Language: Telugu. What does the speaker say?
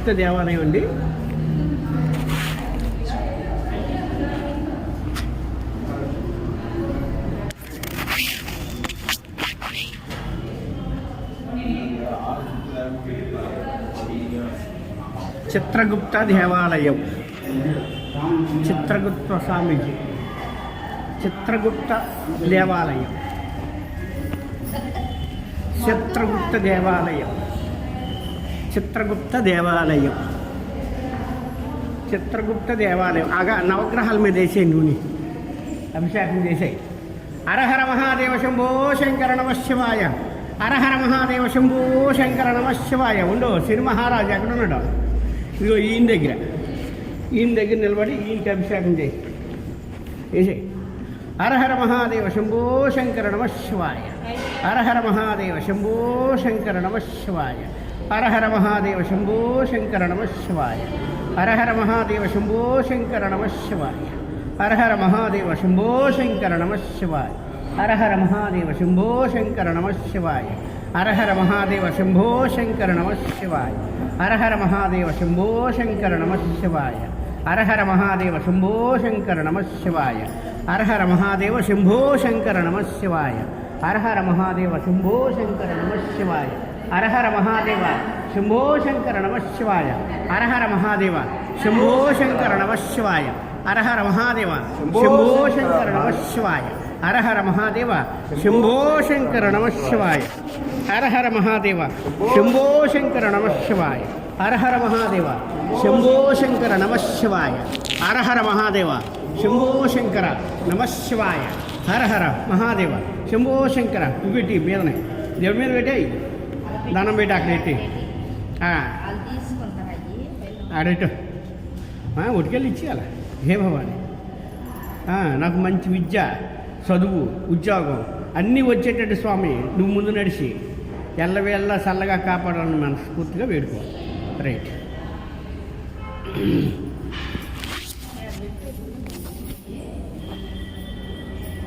చిత్రగుప్త దేవాలయం అండి. చిత్రగుప్త దేవాలయం, చిత్రగుప్త స్వామీజీ, చిత్రగుప్త దేవాలయం, చిత్రగుప్త దేవాలయం, చిత్రగుప్త దేవాలయం, చిత్రగుప్త దేవాలయం. ఆగా నవగ్రహాల మీద వేసే నూనె అభిషేకం చేసాయి. హరహర మహాదేవ శంభో శంకర నమ శివాయ, హరహర మహాదేవ శంభో శంకర నమ శివాయ. ఉండో శ్రీ మహారాజు ఎక్కడున్నాడు? ఇదిగో ఈయన దగ్గర నిలబడి ఈయనకి అభిషేకం చేయి వేసాయి. హరహర మహాదేవ శంభో శంకర నమ శివాయ, హరహర మహాదేవ శంభో శంకర నమ శివాయ, హరహర మహాదేవ శంభో శంకర నమ శివాయ, హరహర మహాదేవ శంభో శంకర నమ శివాయ, హరహర మహాదేవ శంభో శంకర నమ శివాయ, హరహర మహాదేవ శంభో శంకర నమ శివాయ, హరహర మహాదేవ శంభో శంకర నమ శివాయ, హరహర మహాదేవ శంభో శంకర నమ శివాయ, హరహర మహాదేవ శంభో శంకర నమ శివాయ, హరహర మహాదేవ శంభో శంకర నమ శివాయ, హరహర మహాదేవ శంభో శంకర నమ శివాయ, హరహర మహాదేవ శంభో శంకర నమ శివాయ, హరహర మహాదేవ శంభో శంకర నమ శివాయ, హరహర మహాదేవ శంభో శంకర నమ శివాయ, హరహర మహాదేవ శంభో శంకర నమ శివాయ, హరహర మహాదేవ శంభో శంకర నమ శివాయ, హరహర మహాదేవ శంభో శంకర నమ శివాయ, హరహర మహాదేవ శంభో శంకర నమ శివాయ, హరహర మహాదేవ శంభో శంకర. పెట్టి మీదనే దేవుడి మీద పెట్టాయి, దండం పెట్టి అక్కడ పెట్టి ఆడేటు ఉటికెళ్ళి ఇచ్చేయాలి. హే భవాని, నాకు మంచి విద్య, చదువు, ఉద్యోగం అన్నీ వచ్చేటట్టు స్వామి నువ్వు ముందు నడిచి ఎల్లవేళ్ళ చల్లగా కాపాడాలని మనస్ఫూర్తిగా వేడుకో. రైట్.